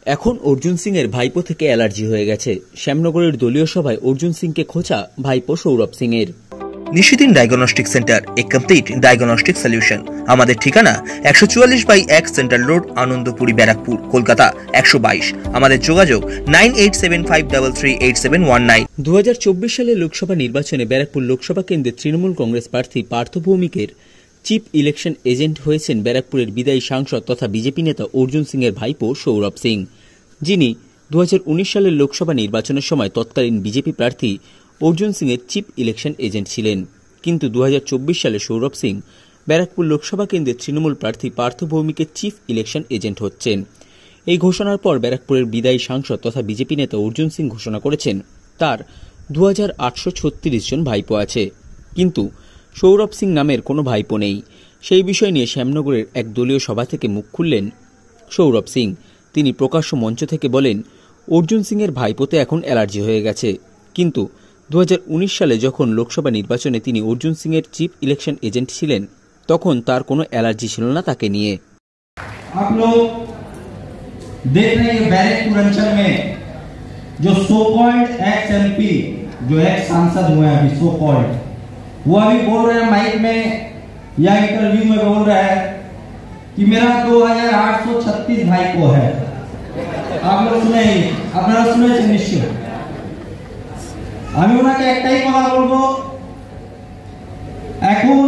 এখন অর্জুন সিং এর ভাইপো থেকে অ্যালার্জি হয়ে গেছে। শ্যামনগরের দলীয় সভায় অর্জুন সিংকে খোঁচা ভাইপো সৌরভ সিং এর। নিশিদিন ডায়াগনস্টিক সেন্টার, এ কমপ্লিট ডায়াগনস্টিক সলিউশন। আমাদের ঠিকানা 144/1 সেন্ট্রাল রোড, আনন্দপুরি, ব্যারাকপুর, কলকাতা 122। আমাদের যোগাযোগ 9875338719। 2024 সালের লোকসভা নির্বাচনে ব্যারাকপুর লোকসভা কেন্দ্রে তৃণমূল কংগ্রেস প্রার্থী পার্থ ভৌমিকের চিফ ইলেকশন এজেন্ট হয়েছেন ব্যারাকপুরের বিদায়ী সাংসদ তথা বিজেপি নেতা অর্জুন সিং এর ভাইপো সৌরভ সিং, যিনি 2019 সালের লোকসভা নির্বাচনের সময় তৎকালীন বিজেপি প্রার্থী অর্জুন সিং এর চিফ ইলেকশন এজেন্ট ছিলেন। কিন্তু 2024 সালে সৌরভ সিং ব্যারাকপুর লোকসভা কেন্দ্রের তৃণমূল প্রার্থী পার্থ ভৌমিকের চিফ ইলেকশন এজেন্ট হচ্ছেন। এই ঘোষণার পর ব্যারাকপুরের বিদায়ী সাংসদ তথা বিজেপি নেতা অর্জুন সিং ঘোষণা করেছেন তার 2836 জন ভাইপো আছে, কিন্তু সৌরভ সিং নামের কোনো ভাইপো নেই। সেই বিষয় নিয়ে শ্যামনগরের এক দলীয় সভা থেকে মুখ খুললেন সৌরভ সিং। তিনি প্রকাশ্য মঞ্চ থেকে বলেন, অর্জুন সিং এর ভাইপোতে এখন অ্যালার্জি হয়ে গেছে, কিন্তু 2019 সালে যখন লোকসভা নির্বাচনে তিনি অর্জুন সিং এর চিফ ইলেকশন এজেন্ট ছিলেন তখন তার কোনো অ্যালার্জি ছিল না তাকে নিয়ে। आप लोग देख रहे हैं बैरकपुर अंचल में जो सो कॉल्ड एक्स एमपी, जो एक्स सांसद हुए हैं अभी सो कॉल्ड, वो अभी बोल रहे हैं माइक में या इंटरव्यू में बोल रहा है कि मेरा 2836 भाई को है। आप लोग सुने, আপনারা শুনেছেন নিশ্চয়। আমি ওনাকে একটাই কথা বলবো, এখন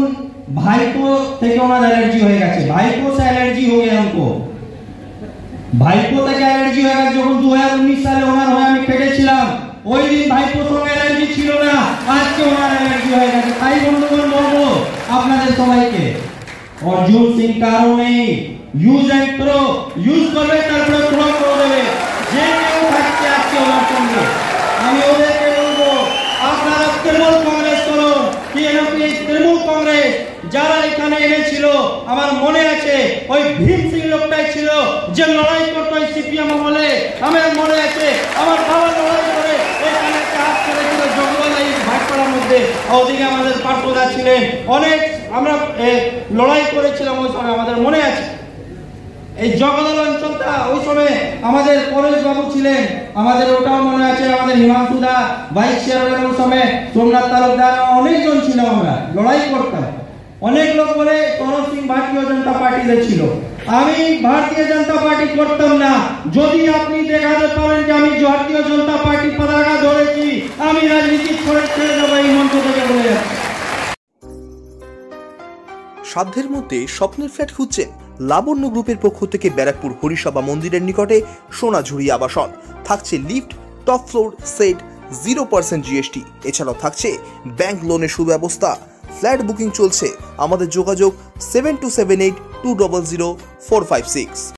भाईपो থেকে ওনার অ্যালার্জি হয়ে গেছে। भाईपो से एलर्जी हो गया हमको। भाईपो থেকে অ্যালার্জি হয়ে গেছে যখন 2019 সালে ওনার হয়ে আমি কেটেছিলাম, ওই দিন ভাইপো সঙ্গে অ্যালার্জি ছিল না, আজকে ওনার অ্যালার্জি হয়ে গেছে। তাই বন্ধুগণ বলবো আপনাদের সবাইকে, অর্জুন সিং কারো নেই, ইউজ এন্ড থ্রো, ইউজ করবে তারপরে থ্রো করে দেবে। যে কেউ থাকছে আজকে ওনার সঙ্গে, আমি ওদেরকে বলবো আপনারা তৃণমূল কংগ্রেস করুন, তৃণমূল কংগ্রেস যারা এখানে এনেছিল, আমার মনে আছে ওই ভীম সিং লোকটাই ছিল যে লড়াই করতো ওই সিপিএম আমলে। আমার মনে আছে আমার বাবা লড়াই করে এখানে কাজ করেছিল জঙ্গলা এই ভাটপাড়ার মধ্যে, ওদিকে আমাদের পার্থদা ছিলেন, অনেক আমরা লড়াই করেছিলাম ওই সময়, আমাদের মনে আছে। এই জগদল অঞ্চলটা ওই সময় আমাদের পরেশ বাবু ছিলেন, আমাদের ওটাও মনে আছে, আমাদের হিমাংশুদা ভাইস চেয়ারম্যান ওই সময়, সোমনাথ তালুকদার, অনেকজন ছিল, আমরা লড়াই করতাম। অনেক লোক বলে সৌরভ সিং ভারতীয় জনতা পার্টিতে ছিল, আমি ভারতীয় জনতা পার্টি করতাম না। যদি আপনি দেখাতে পারেন যে আমি ভারতীয় জনতা পার্টি পতাকা ধরেছি, আমি রাজনীতি ছেড়ে দেবো, এই মঞ্চ থেকে বলে যাচ্ছি। সাধ্যের মধ্যে স্বপ্নের ফ্ল্যাট খুঁজছেন? লাবণ্য গ্রুপের পক্ষ থেকে ব্যারাকপুর হরিসভা মন্দিরের নিকটে সোনাঝুরি আবাসন থাকছে lift, top floor, set, 0% GST। এছাড়াও থাকছে ব্যাংক লোনের সুব্যবস্থা। ফ্ল্যাট বুকিং চলছে। আমাদের যোগাযোগ 7278200456।